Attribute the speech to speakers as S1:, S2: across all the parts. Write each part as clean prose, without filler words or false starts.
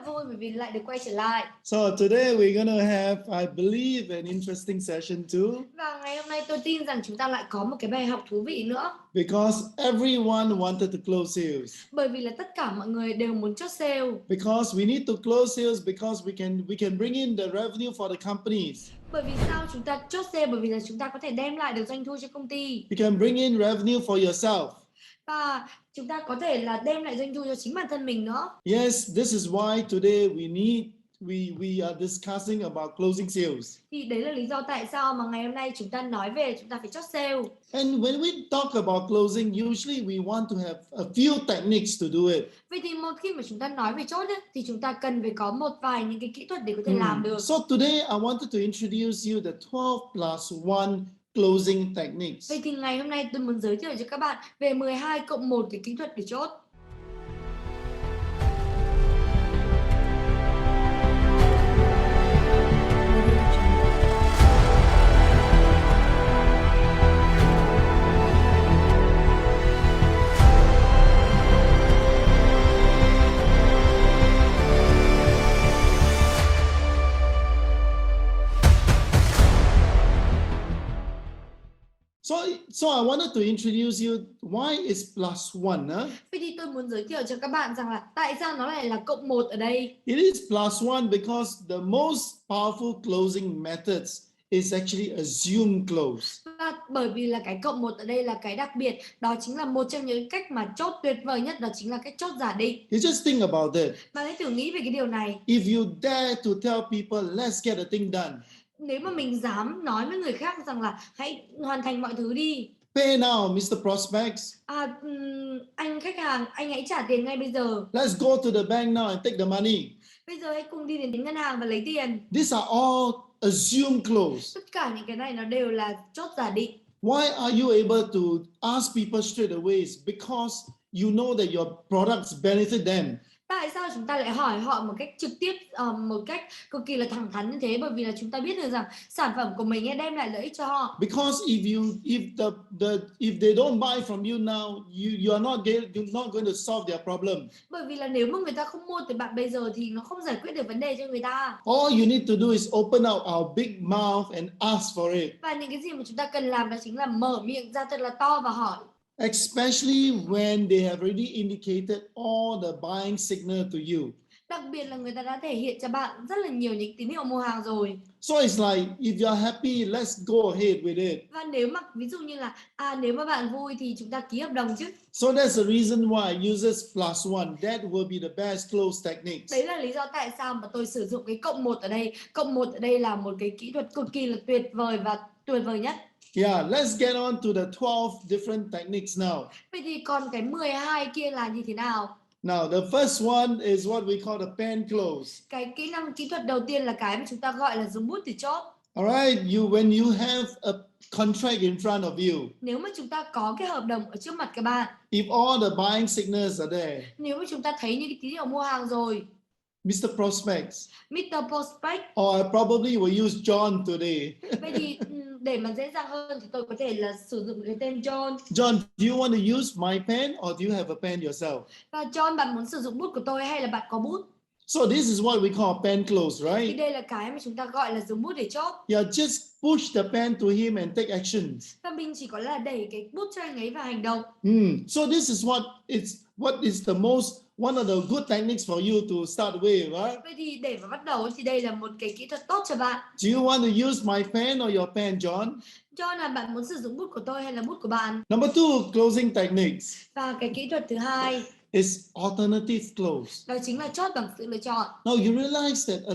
S1: vui bởi vì lại được quay trở lại.
S2: So today we're gonna have, I believe, an interesting session too,
S1: Và ngày hôm nay tôi tin rằng chúng ta lại có một cái bài học thú vị nữa.
S2: because everyone wanted to close sales.
S1: Bởi vì là tất cả mọi người đều muốn chốt sale.
S2: Because we need to close sales because we can bring in the revenue for the companies.
S1: Bởi vì sao chúng ta chốt sale? Bởi vì là chúng ta có thể đem lại được doanh thu cho công ty.
S2: You can bring in revenue for yourself.
S1: Và chúng ta có thể là đem lại doanh thu cho chính bản thân mình nữa.
S2: Yes, this is why today we are discussing about closing sales.
S1: Thì đấy là lý do tại sao mà ngày hôm nay chúng ta nói về chúng ta phải chốt sale.
S2: And when we talk about closing, usually we want to have a few techniques to do it.
S1: Vậy thì một khi mà chúng ta nói về chốt ấy, thì chúng ta cần phải có một vài những cái kỹ thuật để có thể làm được.
S2: So today I wanted to introduce you the 12 plus 1 closing techniques.
S1: Vậy thì ngày hôm nay tôi muốn giới thiệu cho các bạn về 12 cộng 1 cái kỹ thuật để chốt.
S2: So I wanted to introduce you why is plus 1, huh?
S1: Vậy thì tôi muốn giới thiệu cho các bạn rằng là tại sao nó lại là cộng 1 ở đây.
S2: It is plus 1 because the most powerful closing methods is actually assume close.
S1: Và bởi vì là cái cộng 1 ở đây là cái đặc biệt, đó chính là một trong những cách mà chốt tuyệt vời nhất, đó chính là cách chốt giả định.
S2: You just think about it.
S1: Bạn hãy thử nghĩ về cái điều này.
S2: If you dare to tell people, let's get a thing done.
S1: Nếu mà mình dám nói với người khác rằng là hãy hoàn thành mọi thứ đi.
S2: Pay now, Mr. Prospects.
S1: Anh khách hàng, anh hãy trả tiền ngay bây giờ.
S2: Let's go to the bank now and take the money.
S1: Bây giờ hãy cùng đi đến ngân hàng và lấy tiền.
S2: These are all assume close.
S1: Tất cả những cái này nó đều là chốt giả định.
S2: Why are you able to ask people straight away? Is because you know that your products benefit them.
S1: Tại sao chúng ta lại hỏi họ một cách trực tiếp, một cách cực kỳ là thẳng thắn như thế? Bởi vì là chúng ta biết được rằng sản phẩm của mình đem lại lợi ích cho họ.
S2: Because if they don't buy from you now, you're not going to solve their problem.
S1: Bởi vì là nếu mà người ta không mua từ bạn bây giờ thì nó không giải quyết được vấn đề cho người ta.
S2: All you need to do is open out our big mouth and ask for it.
S1: Và những cái gì mà chúng ta cần làm đó chính là mở miệng ra thật là to và hỏi.
S2: Especially when they have already indicated all the buying signal to you.
S1: Đặc biệt là người ta đã thể hiện cho bạn rất là nhiều những tín hiệu mua hàng rồi.
S2: So it's like if you're happy, let's go ahead with it.
S1: Và nếu mà ví dụ như là nếu mà bạn vui thì chúng ta ký hợp đồng chứ.
S2: So that's the reason why I use this plus 1. That will be the best close techniques.
S1: Đấy là lý do tại sao mà tôi sử dụng cái cộng 1 ở đây. Cộng 1 ở đây là một cái kỹ thuật cực kỳ là tuyệt vời và tuyệt vời nhất.
S2: Yeah, let's get on to the 12 different techniques now.
S1: Vậy thì còn cái 12 kia là như thế nào?
S2: Now, the first one is what we call the pen close.
S1: Cái kỹ năng kỹ thuật đầu tiên là cái mà chúng ta gọi là dùng bút để chốt.
S2: Alright, when you have a contract in front of you.
S1: Nếu mà chúng ta có cái hợp đồng ở trước mặt các bạn.
S2: If all the buying signals are there.
S1: Nếu mà chúng ta thấy những cái tín hiệu mua hàng rồi.
S2: Mr. Prospects.
S1: Mr. Prospect.
S2: Or I probably will use John today.
S1: Vậy thì để mà dễ dàng hơn thì tôi có thể là sử dụng cái tên John.
S2: John, do you want to use my pen or do you have a pen yourself?
S1: Và John, bạn muốn sử dụng bút của tôi hay là bạn có bút?
S2: So this is what we call pen close,
S1: Thì
S2: right?
S1: đây là cái mà chúng ta gọi là dùng bút để chốt.
S2: Yeah, just push the pen to him and take actions.
S1: Và mình chỉ có là đẩy cái bút cho anh ấy và hành động.
S2: So this is what is the most one of the good techniques for you to start with, right?
S1: Vậy thì để mà bắt đầu thì đây là một cái kỹ thuật tốt cho bạn.
S2: Do you want to use my pen or your pen, John?
S1: John, là bạn muốn sử dụng bút của tôi hay là bút của bạn?
S2: Number 2, closing techniques
S1: Và cái kỹ thuật thứ hai
S2: is alternative close.
S1: đó chính là chốt bằng sự lựa chọn.
S2: Now you realize that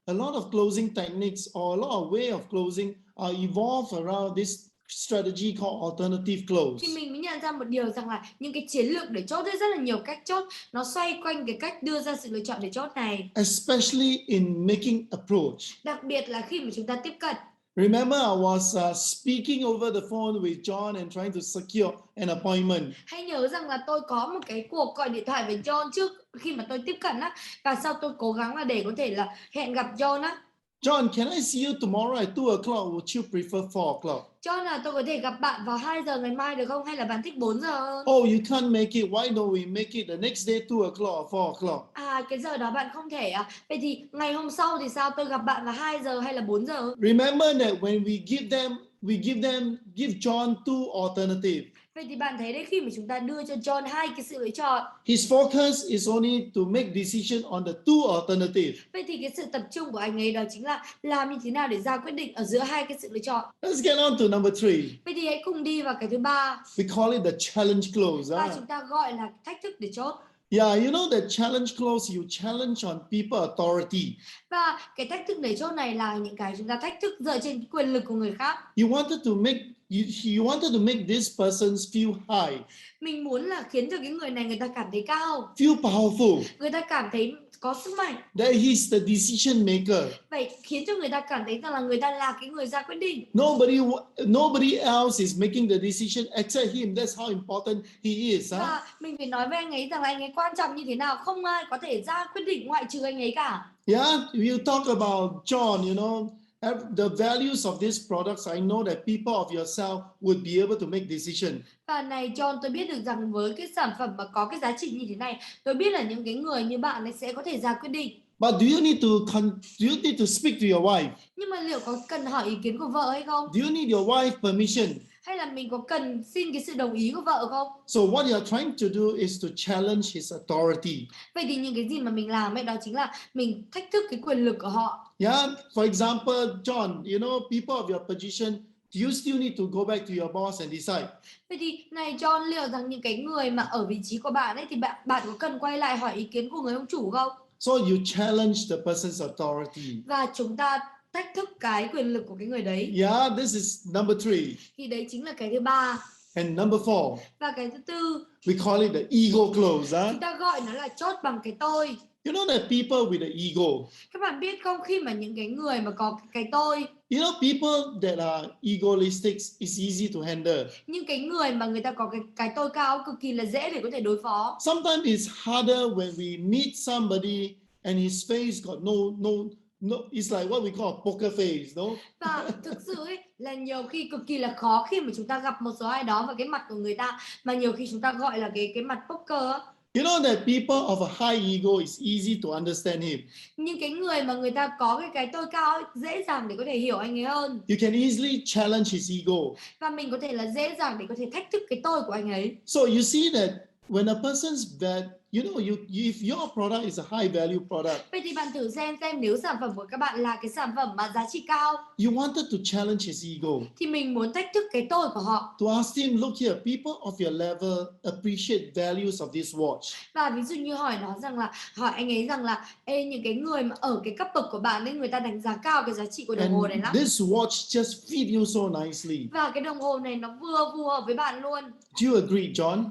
S2: a lot of closing techniques or a lot of way of closing are evolved around this strategy called alternative close.
S1: Thì mình mới nhận ra một điều rằng là những cái chiến lược để chốt rất là nhiều cách chốt, nó xoay quanh cái cách đưa ra sự lựa chọn để chốt này.
S2: Especially in making approach.
S1: Đặc biệt là khi mà chúng ta tiếp cận.
S2: Remember, I was speaking over the phone with John and trying to secure an appointment.
S1: Hãy nhớ rằng là tôi có một cái cuộc gọi điện thoại với John trước khi mà tôi tiếp cận á, và sau tôi cố gắng là để có thể là hẹn gặp John á.
S2: John, can I see you tomorrow at 2 o'clock? Would you prefer 4 o'clock?
S1: John là tôi có thể gặp bạn vào 2 giờ ngày mai được không? Hay là bạn thích 4 giờ hơn?
S2: Oh, you can't make it. Why don't we make it the next day 2 o'clock or 4 o'clock?
S1: À, cái giờ đó bạn không thể à? Vậy thì ngày hôm sau thì sao? Tôi gặp bạn vào 2 giờ hay là 4 giờ?
S2: Remember that when we give John two alternatives.
S1: Vậy thì bạn thấy đấy, khi mà chúng ta đưa cho John hai cái sự lựa chọn,
S2: His focus is only to make decision on the two alternatives.
S1: vậy thì cái sự tập trung của anh ấy đó chính là làm như thế nào để ra quyết định ở giữa hai cái sự lựa chọn.
S2: Let's get on to number 3.
S1: Vậy thì hãy cùng đi vào cái thứ ba,
S2: We call it the challenge clause.
S1: và chúng ta gọi là thách thức để chốt.
S2: Yeah, you know the challenge clause, you challenge on people authority.
S1: Và cái thách thức để chốt này là những cái chúng ta thách thức dựa trên quyền lực của người khác.
S2: You wanted to make this person feel high,
S1: Mình muốn là khiến cho cái người này người ta cảm thấy cao,
S2: feel powerful,
S1: người ta cảm thấy có sức mạnh.
S2: that he's the decision maker.
S1: Vậy khiến cho người ta cảm thấy rằng là người ta là cái người ra quyết định.
S2: Nobody else is making the decision except him. That's how important he is.
S1: Và mình phải nói với anh ấy rằng là anh ấy quan trọng như thế nào, không ai có thể ra quyết định ngoại trừ anh ấy cả.
S2: Yeah, you talk about John, you know, the values of these products. I know that people of yourself would be able to make decision.
S1: Và này John, tôi biết được rằng với cái sản phẩm mà có cái giá trị như thế này, tôi biết là những cái người như bạn ấy sẽ có thể ra quyết định.
S2: But do you need to speak to your wife?
S1: Nhưng mà liệu có cần hỏi ý kiến của vợ hay không?
S2: Do you need your wife permission?
S1: Hay là mình có cần xin cái sự đồng ý của vợ không?
S2: So what you are trying to do is to challenge his authority.
S1: Vậy thì những cái gì mà mình làm ấy đó chính là mình thách thức cái quyền lực của họ.
S2: Yeah, for example, John, you know, people of your position, you still need to go back to your boss and decide.
S1: Vậy thì này John, liệu rằng những cái người mà ở vị trí của bạn ấy thì bạn có cần quay lại hỏi ý kiến của người ông chủ không?
S2: So you challenge the person's authority.
S1: Và chúng ta thách thức cái quyền lực của cái người đấy.
S2: Yeah, this is number 3.
S1: Thì đấy chính là cái thứ ba.
S2: And number 4,
S1: Và cái thứ tư,
S2: we call it the ego clause.
S1: chúng ta gọi nó là chốt bằng cái tôi.
S2: You know that people with the ego.
S1: Các bạn biết không, khi mà những cái người mà có cái tôi,
S2: You know, people that are egoistic is easy to handle.
S1: những cái người mà người ta có cái tôi cao cực kỳ là dễ để có thể đối phó.
S2: Sometimes it's harder when we meet somebody and his face got no, it's like what we call a poker face, no?
S1: Và thực sự ấy, là nhiều khi cực kỳ là khó khi mà chúng ta gặp một số ai đó và cái mặt của người ta mà nhiều khi chúng ta gọi là cái mặt poker á.
S2: You know that people of a high ego is easy to understand him.
S1: Nhưng cái người mà người ta có cái tôi cao ấy, dễ dàng để có thể hiểu anh ấy hơn.
S2: You can easily challenge his ego.
S1: Và mình có thể là dễ dàng để có thể thách thức cái tôi của anh ấy.
S2: So you see that when a person's bad, you know, if your product is a high value product,
S1: Vậy thì bạn thử xem nếu sản phẩm của các bạn là cái sản phẩm mà giá trị cao,
S2: you wanted to challenge his ego.
S1: thì mình muốn thách thức cái tôi của họ.
S2: To ask him, look here, people of your level appreciate values of this watch.
S1: Và ví dụ như hỏi anh ấy rằng là ê, những cái người mà ở cái cấp bậc của bạn ấy, người ta đánh giá cao cái giá trị của đồng hồ này lắm.
S2: This watch just fit you so nicely.
S1: Và cái đồng hồ này nó vừa phù hợp với bạn luôn.
S2: Do you agree, John?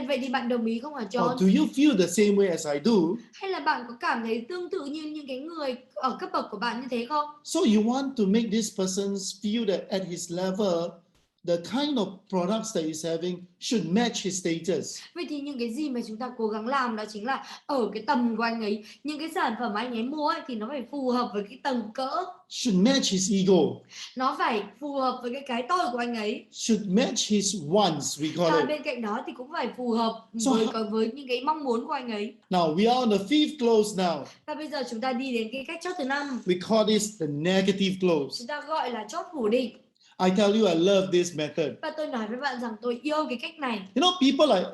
S1: Vậy thì bạn đồng ý không hả John?
S2: Or do you feel the same way as I do?
S1: Hay là bạn có cảm thấy tương tự như những cái người ở cấp bậc của bạn như thế không?
S2: So you want to make this person feel that at his level, the kind of products that he's having should match his status.
S1: Vậy thì những cái gì mà chúng ta cố gắng làm đó chính là ở cái tầm của anh ấy, những cái sản phẩm anh ấy mua ấy, thì nó phải phù hợp với cái tầm cỡ.
S2: Should match his ego.
S1: Nó phải phù hợp với cái tôi của anh ấy.
S2: Should match his wants, we call
S1: Và
S2: it.
S1: bên cạnh đó thì cũng phải phù hợp với những cái mong muốn của anh ấy.
S2: Now we are on the 5th clause now.
S1: Và bây giờ chúng ta đi đến cái cách chốt thứ 5.
S2: We call this the negative clause.
S1: Chúng ta gọi là chốt phủ định.
S2: I tell you, I love this method.
S1: Và tôi nói với bạn rằng tôi yêu cái cách này.
S2: You know, people like,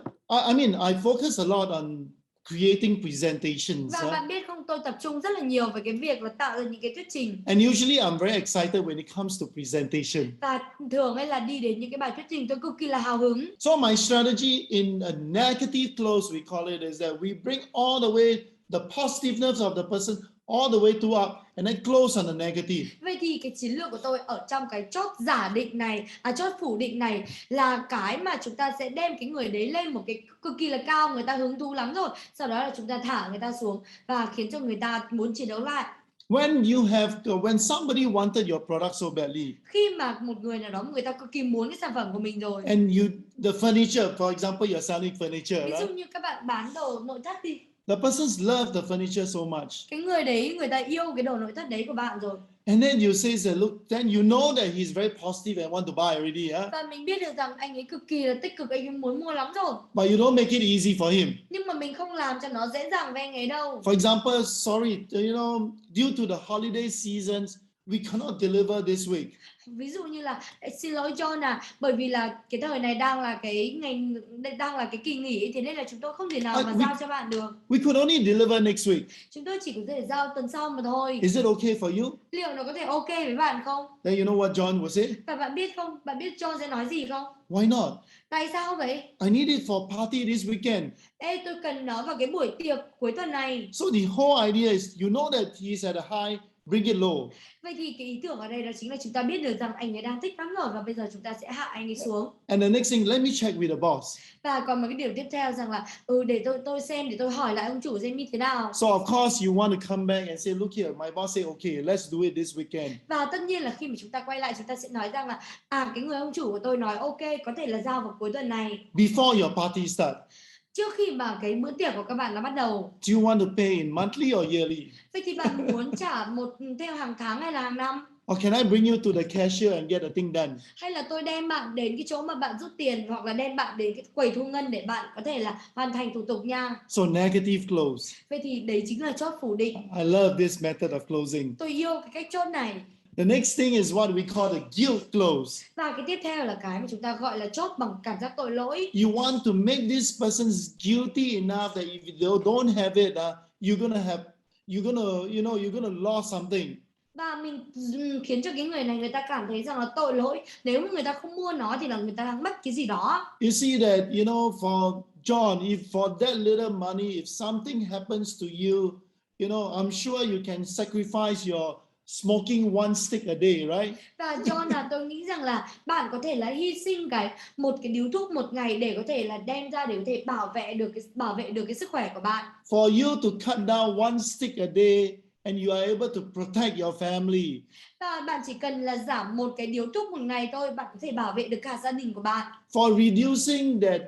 S2: I mean, I focus a lot on creating presentations.
S1: Và bạn biết không, tôi tập trung rất là nhiều về cái việc là tạo ra những cái thuyết trình.
S2: And usually I'm very excited when it comes to presentation.
S1: Và thường ấy là đi đến những cái bài thuyết trình tôi cực kỳ là hào hứng.
S2: So my strategy in a negative close, we call it, is that we bring all the way the positiveness of the person all the way to up and then close on the negative.
S1: Vậy thì cái chiến lược của tôi ở trong cái chốt giả định này, chốt phủ định này là cái mà chúng ta sẽ đem cái người đấy lên một cái cực kỳ là cao, người ta hứng thú lắm rồi. Sau đó là chúng ta thả người ta xuống và khiến cho người ta muốn chiến đấu lại.
S2: When somebody wanted your product so badly,
S1: khi mà một người nào đó người ta cực kỳ muốn cái sản phẩm của mình rồi,
S2: and the furniture, for example, you're selling furniture,
S1: ví
S2: right?
S1: dụ như các bạn bán đồ nội thất đi,
S2: The persons love the furniture so much.
S1: Cái người đấy người ta yêu cái đồ nội thất đấy của bạn rồi.
S2: And then you say that, look, then you know that he's very positive and want to buy already, yeah?
S1: Và mình biết được rằng anh ấy cực kỳ là tích cực, anh ấy muốn mua lắm rồi.
S2: But you don't make it easy for him.
S1: Nhưng mà mình không làm cho nó dễ dàng với anh ấy đâu.
S2: For example, sorry, due to the holiday seasons, we cannot deliver this week.
S1: Ví dụ như là xin lỗi John bởi vì là cái thời này đang là cái kỳ nghỉ, thế nên là chúng tôi không thể nào mà giao cho bạn được.
S2: We could only deliver next week.
S1: Chúng tôi chỉ có thể giao tuần sau mà thôi.
S2: Is it okay for you?
S1: Liệu nó có thể ok với bạn không?
S2: Then you know what John will say?
S1: Và bạn biết không? Bạn biết John sẽ nói gì không?
S2: Why not?
S1: Tại sao vậy?
S2: I need it for party this weekend.
S1: Ê, tôi cần nó vào cái buổi tiệc cuối tuần này.
S2: So the whole idea is, you know that he's at a high, bring it low.
S1: Vậy thì cái ý tưởng ở đây đó chính là chúng ta biết được rằng anh ấy đang thích lắm rồi, và bây giờ chúng ta sẽ hạ anh ấy xuống.
S2: And the next thing, let me check with the boss.
S1: Và còn một cái điều tiếp theo rằng là để tôi xem, để tôi hỏi lại ông chủ xem như thế nào.
S2: So of course you want to come back and say, look here, my boss say, okay, let's do it this weekend.
S1: Và tất nhiên là khi mà chúng ta quay lại, chúng ta sẽ nói rằng là cái người ông chủ của tôi nói ok, có thể là giao vào cuối tuần này.
S2: Before your party start.
S1: Trước khi mà cái bữa tiệc của các bạn nó bắt đầu.
S2: Do you want to pay in monthly or yearly?
S1: Vậy thì bạn muốn trả theo hàng tháng hay là hàng năm?
S2: Or can I bring you to the cashier and get the thing done?
S1: Hay là tôi đem bạn đến cái chỗ mà bạn rút tiền, hoặc là đem bạn đến cái quầy thu ngân để bạn có thể là hoàn thành thủ tục nha.
S2: So negative close.
S1: Vậy thì đấy chính là chốt phủ định.
S2: I love this method of closing.
S1: Tôi yêu cái cách chốt này.
S2: The next thing is what we call the guilt close.
S1: Và cái tiếp theo là cái mà chúng ta gọi là chốt bằng cảm giác tội lỗi.
S2: You want to make this person guilty enough that if they don't have it, you're gonna lose something.
S1: Và mình khiến cho cái người này, người ta cảm thấy rằng là tội lỗi. Nếu mà người ta không mua nó thì là người ta đang mất cái gì đó.
S2: You see that, for John, if for that little money, if something happens to you, I'm sure you can sacrifice your smoking one stick a day, right?
S1: Và John tôi nghĩ rằng là bạn có thể là hy sinh một cái điếu thuốc một ngày để có thể là đem ra để có thể bảo vệ được cái sức khỏe của bạn.
S2: For you to cut down one stick a day and you are able to protect your family.
S1: Và bạn chỉ cần là giảm một cái điếu thuốc một ngày thôi, bạn có thể bảo vệ được cả gia đình của bạn.
S2: For reducing that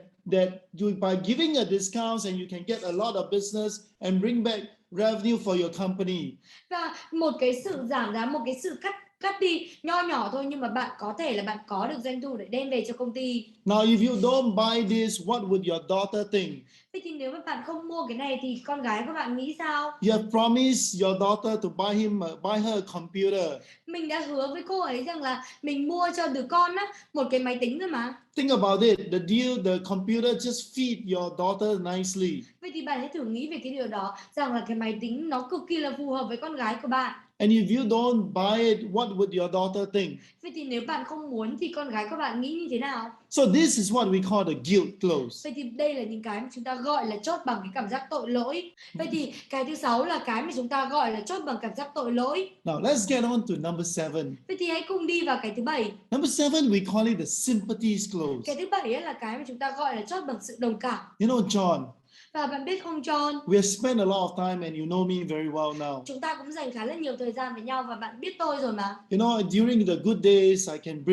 S2: by giving a discount and you can get a lot of business and bring back revenue for your company.
S1: Và một cái sự giảm giá, một cái sự cắt đi nho nhỏ thôi, nhưng mà bạn có thể là bạn có được doanh thu để đem về cho công ty.
S2: Now if you don't buy this, what would your daughter think?
S1: Vậy thì nếu mà bạn không mua cái này thì con gái của bạn nghĩ sao?
S2: You have promised your daughter to buy her a computer.
S1: Mình đã hứa với cô ấy rằng là mình mua cho đứa con một cái máy tính rồi mà.
S2: Think about it. The computer just fit your daughter nicely.
S1: Vậy thì bạn hãy thử nghĩ về cái điều đó, rằng là cái máy tính nó cực kỳ là phù hợp với con gái của bạn.
S2: And if you don't buy it, what would your daughter think?
S1: Vậy thì nếu bạn không muốn thì con gái của bạn nghĩ như thế nào?
S2: So this is what we call the guilt close.
S1: Vậy thì đây là những cái mà chúng ta gọi là chốt bằng cái cảm giác tội lỗi. Vậy thì cái thứ 6 là cái mà chúng ta gọi là chốt bằng cảm giác tội lỗi.
S2: Now let's get on to number 7.
S1: Vậy thì hãy cùng đi vào cái thứ 7.
S2: Number 7, we call it the sympathies close.
S1: Cái thứ 7 là cái mà chúng ta gọi là chốt bằng sự đồng cảm.
S2: You know, John,
S1: Và bạn biết không John,
S2: we have spent a lot of time and you know me very well now.
S1: chúng ta cũng dành khá là nhiều thời gian với nhau và bạn biết tôi rồi mà.
S2: You know, during the good days, I can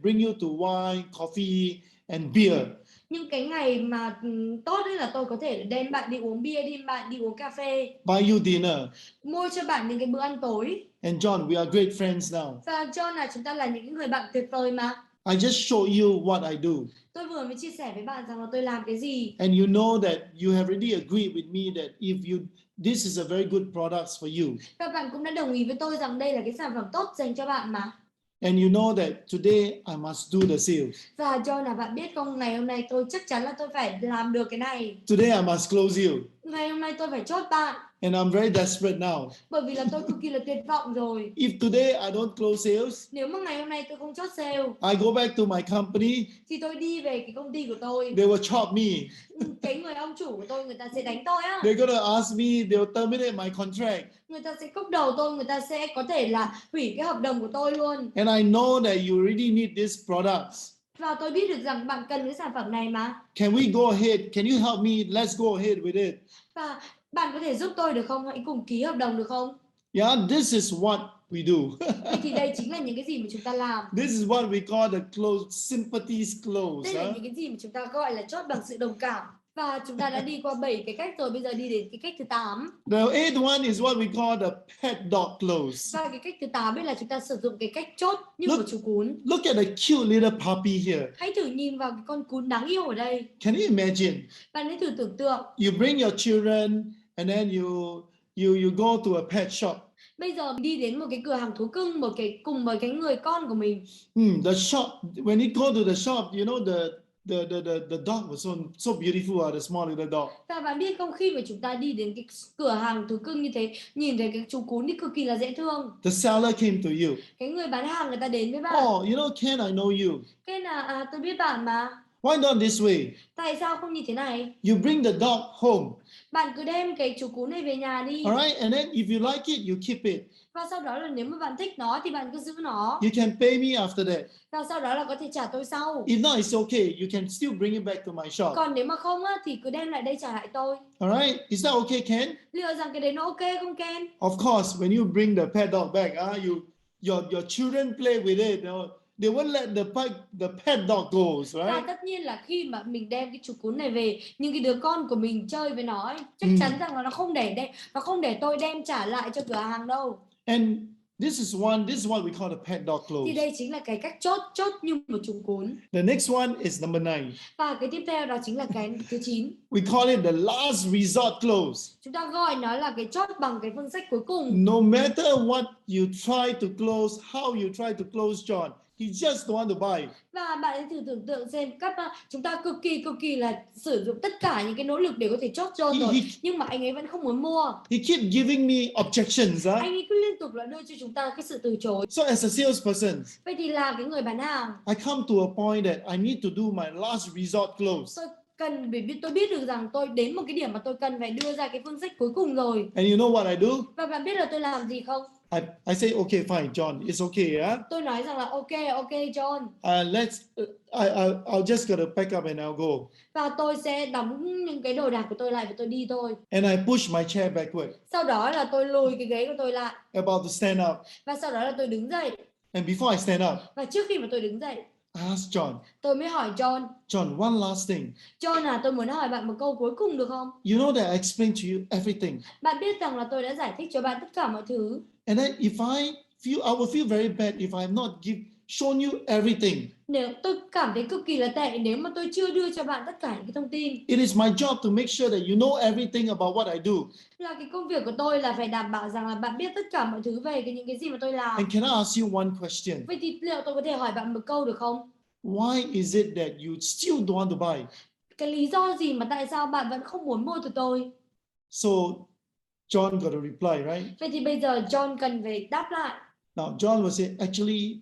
S2: bring you to wine, coffee and beer.
S1: Nhưng cái ngày mà tốt ấy là tôi có thể đem bạn đi uống bia, đem bạn đi uống cà phê,
S2: Buy you dinner.
S1: mua cho bạn những cái bữa ăn tối.
S2: And John, we are great friends now.
S1: Và John chúng ta là những người bạn tuyệt vời mà.
S2: I just show you what I do.
S1: Tôi vừa mới chia sẻ với bạn rằng là tôi làm cái gì.
S2: And you know that you have already agreed with me that this is a very good product for you.
S1: Và bạn cũng đã đồng ý với tôi rằng đây là cái sản phẩm tốt dành cho bạn mà.
S2: And you know that today I must do the sales.
S1: Và John bạn biết không, ngày hôm nay tôi chắc chắn là tôi phải làm được cái này.
S2: Today I must close you.
S1: Ngày hôm nay tôi phải chốt bạn.
S2: And I'm very desperate now.
S1: Bởi vì là tôi cực kỳ là tuyệt vọng rồi.
S2: If today I don't close sales,
S1: Nếu mà ngày hôm nay tôi không chốt sale,
S2: I go back to my company,
S1: thì tôi đi về cái công ty của tôi.
S2: they will chop me.
S1: Cái người ông chủ của tôi, người ta sẽ đánh tôi á.
S2: They're gonna ask me, they'll terminate my contract.
S1: Người ta sẽ cúp đầu tôi, người ta sẽ có thể là hủy cái hợp đồng của tôi luôn.
S2: And I know that you really need these products.
S1: Và tôi biết được rằng bạn cần cái sản phẩm này mà.
S2: Can we go ahead? Can you help me? Let's go ahead with it.
S1: Và bạn có thể giúp tôi được không? Hãy cùng ký hợp đồng được không?
S2: Yeah, this is what we do.
S1: Vậy thì đây chính là những cái gì mà chúng ta làm.
S2: This is what we call the close sympathies close.
S1: Đây là những cái gì mà chúng ta gọi là chốt bằng sự đồng cảm. Và chúng ta đã đi qua 7 cái cách rồi, bây giờ đi đến cái cách thứ 8.
S2: The eighth one is what we call the pet dog close.
S1: Và cái cách thứ 8 ấy là chúng ta sử dụng cái cách chốt như
S2: Look.
S1: một chú cún.
S2: Look at the cute little puppy here.
S1: Hãy thử nhìn vào cái con cún đáng yêu ở đây.
S2: Can you imagine?
S1: Bạn hãy thử tưởng tượng.
S2: You bring your children and then you go to a pet shop.
S1: Bây giờ đi đến một cái cửa hàng thú cưng cùng với cái người con của mình.
S2: The shop, when you go to the shop, you know the dog was so beautiful, the small little dog.
S1: Và bạn biết không, khi mà chúng ta đi đến cái cửa hàng thú cưng như thế, nhìn thấy cái chú cún thì cực kỳ là dễ thương.
S2: The seller came to you.
S1: Cái người bán hàng người ta đến với bạn.
S2: Oh, you know, Ken, I know you.
S1: Cái là tôi biết bạn mà.
S2: Why not this way?
S1: Tại sao không như thế này?
S2: You bring the dog home.
S1: Bạn cứ đem cái chú cún này về nhà đi.
S2: Alright, and then if you like it, you keep it.
S1: Và sau đó là nếu mà bạn thích nó thì bạn cứ giữ nó.
S2: You can pay me after that.
S1: Và sau đó là có thể trả tôi sau.
S2: If not, it's okay. You can still bring it back to my shop.
S1: Còn nếu mà không á, thì cứ đem lại đây trả lại tôi.
S2: Alright, is that okay, Ken?
S1: Liệu rằng cái đấy nó ok không Ken?
S2: Of course, when you bring the pet dog back, your children play with it. They won't let the pet dog go,
S1: Và
S2: right?
S1: tất nhiên là khi mà mình đem cái chú cún này về, những cái đứa con của mình chơi với nó ấy, chắc chắn rằng là nó không để tôi đem trả lại cho cửa hàng đâu.
S2: And this is what we call the pet dog
S1: Thì
S2: close.
S1: đây chính là cái cách chốt như một chú cún.
S2: The next one is number 9.
S1: Và cái tiếp theo đó chính là cái thứ 9.
S2: We call it the last resort close.
S1: Chúng ta gọi nó là cái chốt bằng cái phương sách cuối cùng.
S2: No matter what you try to close, how you try to close John, he just don't want to buy.
S1: Và bạn hãy thử tưởng tượng xem chúng ta cực kỳ là sử dụng tất cả những cái nỗ lực để có thể chốt John rồi, nhưng mà anh ấy vẫn không muốn mua.
S2: He keep giving me objections.
S1: Anh ấy cứ liên tục là đưa cho chúng ta cái sự từ chối.
S2: So as a salesperson,
S1: Vậy thì là cái người bán hàng,
S2: I come to a point that I need to do my last resort close.
S1: tôi biết được rằng tôi đến một cái điểm mà tôi cần phải đưa ra cái phương sách cuối cùng rồi.
S2: And you know what I do?
S1: Và bạn biết là tôi làm gì không?
S2: I say, okay, fine, John, it's okay, yeah?
S1: Tôi nói rằng là ok John.
S2: I'll just gotta pack up and I'll go.
S1: Và tôi sẽ đóng những cái đồ đạc của tôi lại và tôi đi thôi.
S2: And I push my chair backward.
S1: Sau đó là tôi lùi cái ghế của tôi lại.
S2: About to stand up.
S1: Và sau đó là tôi đứng dậy.
S2: And before I stand up,
S1: Và trước khi mà tôi đứng dậy,
S2: I ask John,
S1: tôi mới hỏi John,
S2: one last thing.
S1: John à, tôi muốn hỏi bạn một câu cuối cùng được không?
S2: You know that I explained to you everything.
S1: Bạn biết rằng là tôi đã giải thích cho bạn tất cả mọi thứ.
S2: And then I will feel very bad if I have not shown you everything.
S1: Nếu tôi cảm thấy cực kỳ là tệ nếu mà tôi chưa đưa cho bạn tất cả những cái thông tin.
S2: It is my job to make sure that you know everything about what I do.
S1: Là cái công việc của tôi là phải đảm bảo rằng là bạn biết tất cả mọi thứ về những cái gì mà tôi làm.
S2: And can I ask you one question?
S1: Vậy thì liệu tôi có thể hỏi bạn một câu được không?
S2: Why is it that you still don't want to buy?
S1: Cái lý do gì mà tại sao bạn vẫn không muốn mua từ tôi?
S2: So John got a reply, right?
S1: Vậy thì bây giờ John cần phải đáp lại.
S2: Now John will say, actually,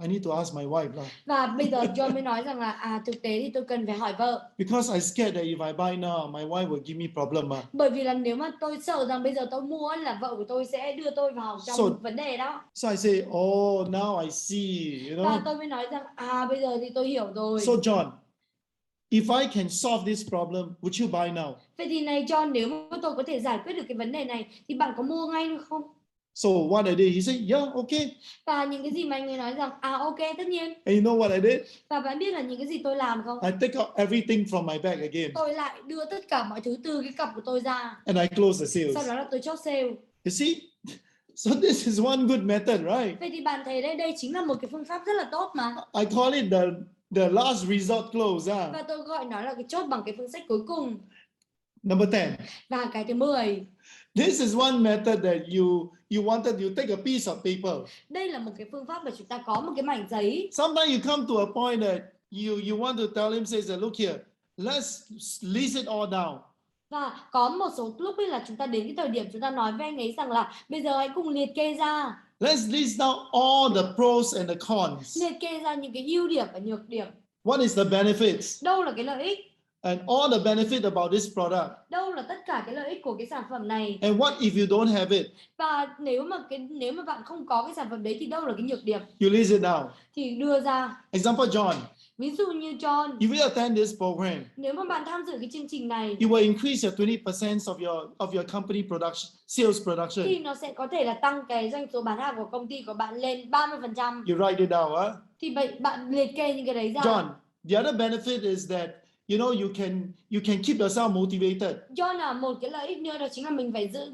S2: I need to ask my wife.
S1: Và bây giờ John mới nói rằng là thực tế thì tôi cần phải hỏi vợ.
S2: Because I scared that if I buy now, my wife will give me problem.
S1: Bởi vì là nếu mà tôi sợ rằng bây giờ tôi mua là vợ của tôi sẽ đưa tôi vào trong vấn đề đó.
S2: So I say, oh, now I see, you know.
S1: Và tôi mới nói rằng bây giờ thì tôi hiểu rồi.
S2: So John, if I can solve this problem, would you buy now?
S1: Vậy thì này John, nếu mà tôi có thể giải quyết được cái vấn đề này thì bạn có mua ngay được không?
S2: So what I did, he said, yeah, okay.
S1: Và những cái gì mà anh ấy nói rằng ok, tất nhiên.
S2: And you know what I did?
S1: Và bạn biết là những cái gì tôi làm không?
S2: I take out everything from my bag again.
S1: Tôi lại đưa tất cả mọi thứ từ cái cặp của tôi ra.
S2: And I close the sales.
S1: Sau đó là tôi chốt sale.
S2: You see? So this is one good method, right?
S1: Vậy thì bạn thấy đây chính là một cái phương pháp rất là tốt mà.
S2: I call it the last resort close.
S1: Và tôi gọi nó là cái chốt bằng cái phương sách cuối cùng.
S2: Number 10.
S1: Và cái thứ 10.
S2: This is one method that you take a piece of paper.
S1: Đây là một cái phương pháp mà chúng ta có một cái mảnh giấy.
S2: Sometimes you come to a point that you want to tell him, says that, look here, let's list it all down.
S1: Và có một số lúc ấy là chúng ta đến cái thời điểm chúng ta nói với anh ấy rằng là bây giờ hãy cùng liệt kê ra.
S2: Let's list down all the pros and the cons.
S1: Liệt kê ra những cái ưu điểm và nhược điểm.
S2: What is the benefits?
S1: Đâu là cái lợi ích?
S2: And all the benefit about this product.
S1: Đâu là tất cả cái lợi ích của cái sản phẩm này?
S2: And what if you don't have it?
S1: Và nếu mà bạn không có cái sản phẩm đấy thì đâu là cái nhược điểm?
S2: You list it down.
S1: Thì đưa ra.
S2: Example, John.
S1: Ví dụ như John,
S2: If you attend this program,
S1: nếu mà bạn tham dự cái chương trình này,
S2: it will increase your 20% of your company production, sales production.
S1: thì nó sẽ có thể là tăng cái doanh số bán hàng của công ty của bạn lên 30%.
S2: You write it down, huh?
S1: Thì bạn liệt kê những cái đấy ra.
S2: John, the other benefit is that you know, you can keep yourself motivated.
S1: Cho là một cái lợi ích nữa đó chính là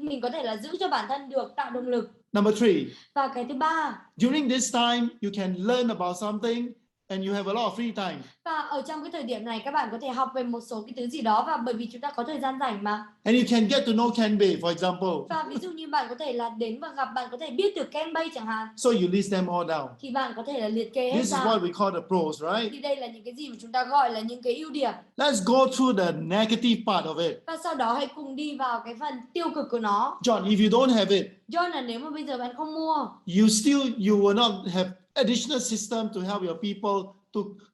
S1: mình có thể là giữ cho bản thân được tạo động lực.
S2: Number 3,
S1: Và cái thứ ba,
S2: during this time, you can learn about something and you have a lot of free time.
S1: và ở trong cái thời điểm này các bạn có thể học về một số cái thứ gì đó, và bởi vì chúng ta có thời gian rảnh mà.
S2: And you can get to know Canva, for example.
S1: Và ví dụ như bạn có thể là đến và gặp, bạn có thể biết được Canva chẳng hạn.
S2: So you list them all down.
S1: Thì bạn có thể là liệt kê hết
S2: This is
S1: ra.
S2: what we call the pros, right?
S1: Thì đây là những cái gì mà chúng ta gọi là những cái ưu điểm.
S2: Let's go through the negative part of it.
S1: Và sau đó hãy cùng đi vào cái phần tiêu cực của nó.
S2: John, if you don't have it,
S1: John là nếu mà bây giờ bạn không mua,
S2: you will not have additional system to help your people,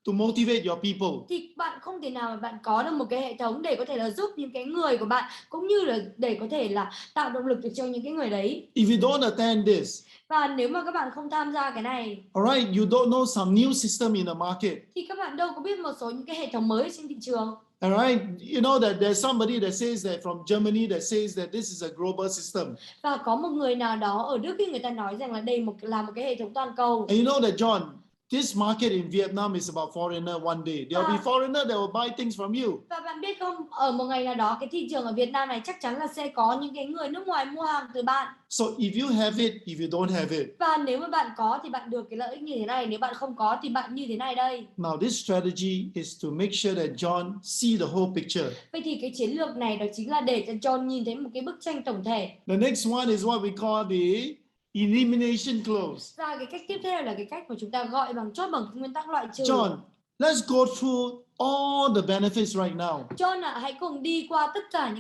S2: to motivate your people.
S1: thì bạn không thể nào mà bạn có được một cái hệ thống để có thể là giúp những cái người của bạn, cũng như là để có thể là tạo động lực được cho những cái người đấy.
S2: If you don't attend this,
S1: Và nếu mà các bạn không tham gia cái này,
S2: alright, you don't know some new system in the market.
S1: thì các bạn đâu có biết một số những cái hệ thống mới trên thị trường.
S2: Alright, you know that there's somebody that says that from Germany that says that this is a global system.
S1: Và có một người nào đó ở Đức, người ta nói rằng là đây là một cái hệ thống toàn cầu.
S2: And you know that, John, this market in Vietnam is about foreigner one day. There will be foreigner that will buy things from you.
S1: Và bạn biết không, ở một ngày nào đó cái thị trường ở Việt Nam này chắc chắn là sẽ có những cái người nước ngoài mua hàng từ bạn.
S2: So if you have it, if you don't have it.
S1: Và nếu mà bạn có thì bạn được cái lợi ích như thế này, nếu bạn không có thì bạn như thế này đây.
S2: Now this strategy is to make sure that John see the whole picture.
S1: Vậy thì cái chiến lược này đó chính là để cho John nhìn thấy một cái bức tranh tổng thể.
S2: The next one is what we call the elimination clause.
S1: Và cái cách tiếp theo là cái cách mà chúng ta gọi bằng chốt bằng nguyên tắc loại trừ.
S2: John, let's go through all the benefits right now.
S1: John ạ, hãy cùng đi qua tất cả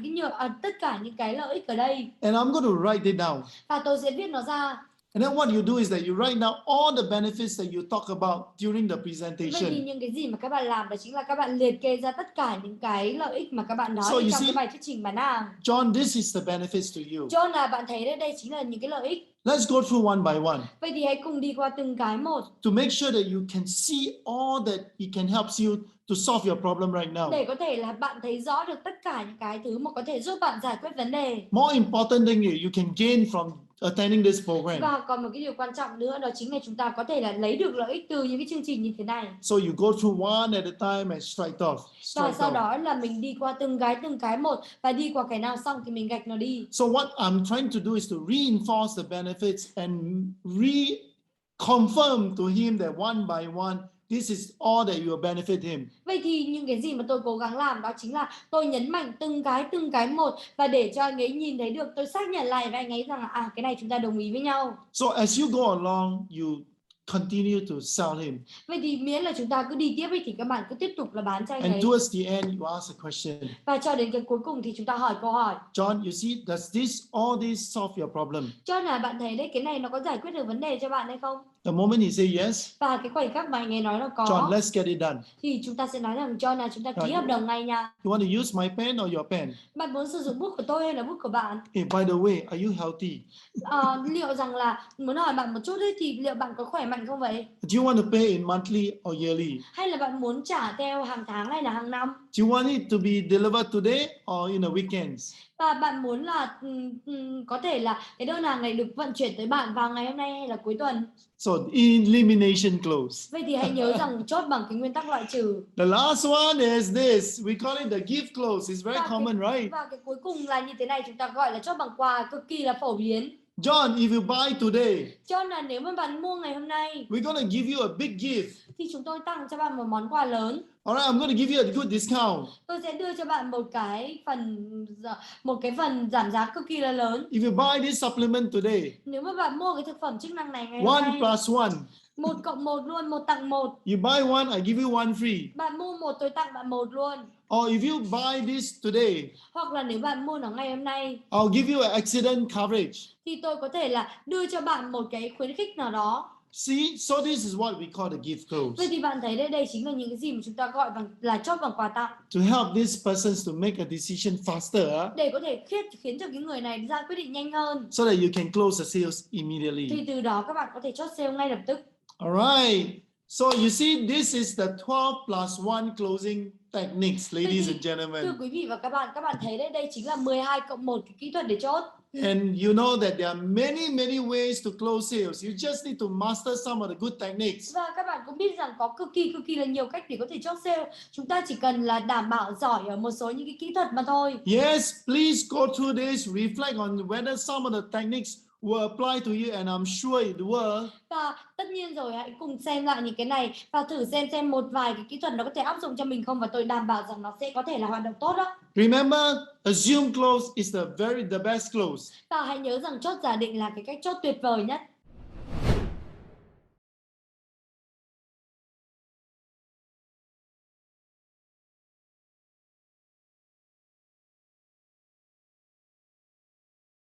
S1: những cái lợi ích ở đây.
S2: And I'm going to write it down.
S1: Và tôi sẽ viết nó ra.
S2: And then what you do is that you write down all the benefits that you talk about during the
S1: Vậy thì
S2: presentation.
S1: những cái gì mà các bạn làm đó chính là các bạn liệt kê ra tất cả những cái lợi ích mà các bạn nói
S2: So you
S1: trong
S2: see-
S1: cái bài thuyết trình bán hàng.
S2: John, this is the benefits to you.
S1: John là bạn thấy đây chính là những cái lợi ích.
S2: Let's go through one by one
S1: Vậy thì hãy cùng đi qua từng cái một
S2: to make sure that you can see all that it can help you to solve your problem right now.
S1: để có thể là bạn thấy rõ được tất cả những cái thứ mà có thể giúp bạn giải quyết vấn đề.
S2: More importantly, you can gain from attending this program.
S1: Và còn một cái điều quan trọng nữa đó chính là chúng ta có thể là lấy được lợi ích từ những cái chương trình như thế này.
S2: So you go through one at a time and strike off.
S1: Và sau đó là mình đi qua từng cái một, và đi qua cái nào xong thì mình gạch nó đi.
S2: So what I'm trying to do is to reinforce the benefits and reconfirm to him that one by one, this is all that you will benefit him.
S1: Vậy thì những cái gì mà tôi cố gắng làm đó chính là tôi nhấn mạnh từng cái một, và để cho anh ấy nhìn thấy được, tôi xác nhận lại với anh ấy rằng là cái này chúng ta đồng ý với nhau.
S2: So as you go along, you continue to sell him.
S1: Vậy thì miễn là chúng ta cứ đi tiếp ấy, thì các bạn cứ tiếp tục là bán cho anh
S2: And
S1: ấy.
S2: towards the end, you ask a question.
S1: Và cho đến cái cuối cùng thì chúng ta hỏi câu hỏi.
S2: John, you see, does all this solve your problem?
S1: Cho là bạn thấy đấy, cái này nó có giải quyết được vấn đề cho bạn hay không?
S2: The moment he say yes,
S1: Và cái khoảnh khắc mà anh ấy nói là có,
S2: John, let's get it done.
S1: thì chúng ta sẽ nói rằng cho là chúng ta ký
S2: Right.
S1: hợp đồng ngay nha.
S2: You want to use my pen or your pen?
S1: Bạn muốn sử dụng bút của tôi hay là bút của bạn?
S2: Hey, by the way, are you healthy?
S1: Liệu rằng là muốn hỏi bạn một chút ấy, thì liệu bạn có khỏe mạnh không vậy?
S2: Do you want to pay in monthly or yearly?
S1: Hay là bạn muốn trả theo hàng tháng hay là hàng năm?
S2: Do you want it to be delivered today or in the weekends?
S1: Và bạn muốn là có thể là cái đơn hàng này được vận chuyển tới bạn vào ngày hôm nay hay là cuối tuần?
S2: So elimination clause.
S1: Vậy thì hãy nhớ rằng chốt bằng cái nguyên tắc loại trừ.
S2: The last one is this. We call it the gift clause. It's very common, right?
S1: Và cái cuối cùng là như thế này, chúng ta gọi là chốt bằng quà, cực kỳ là phổ biến.
S2: John, if you buy today,
S1: Cho là nếu mà bạn mua ngày hôm nay
S2: we're going to give you a big gift.
S1: thì chúng tôi tặng cho bạn một món quà lớn.
S2: All right, I'm going to give you a good discount.
S1: Tôi sẽ đưa cho bạn một cái phần giảm giá cực kỳ là lớn.
S2: If you buy this supplement today,
S1: Nếu mà bạn mua cái thực phẩm chức năng này ngày hôm
S2: 1
S1: nay,
S2: plus 1.
S1: 1 cộng 1 luôn, 1 tặng 1.
S2: You buy one, I give you one free.
S1: Bạn mua 1 tôi tặng bạn 1 luôn.
S2: Or if you buy this today,
S1: Hoặc là nếu bạn mua nó ngày hôm nay
S2: I'll give you an accident coverage.
S1: thì tôi có thể là đưa cho bạn một cái khuyến khích nào đó.
S2: See, so this is what we call the gift
S1: Vậy
S2: clause.
S1: thì bạn thấy đây chính là những cái gì mà chúng ta gọi là chốt bằng quà tặng,
S2: To help these persons to make a decision faster,
S1: để có thể khiến cho cái người này ra quyết định nhanh hơn.
S2: so that you can close the sales immediately.
S1: Thì từ đó các bạn có thể chốt sale ngay lập tức.
S2: All right. So you see, this is the 12 plus 1 closing techniques, ladies and
S1: Thưa
S2: gentlemen.
S1: quý vị và các bạn thấy đấy, đây chính là 12 cộng 1 cái kỹ thuật để chốt.
S2: And you know that there are many ways to close sales. You just need to master some of the good techniques.
S1: Và các bạn cũng biết rằng có cực kỳ là nhiều cách để có thể chốt sale. Chúng ta chỉ cần là đảm bảo giỏi ở một số những cái kỹ thuật mà thôi.
S2: Yes, please go through this, reflect on whether some of the techniques will apply to you, and I'm sure it will.
S1: Và tất nhiên rồi, hãy cùng xem lại những cái này và thử xem một vài cái kỹ thuật nó có thể áp dụng cho mình không, và tôi đảm bảo rằng nó sẽ có thể là hoạt động tốt đó.
S2: Remember, assume close is the best close.
S1: Và hãy nhớ rằng chốt giả định là cái cách chốt tuyệt vời nhất.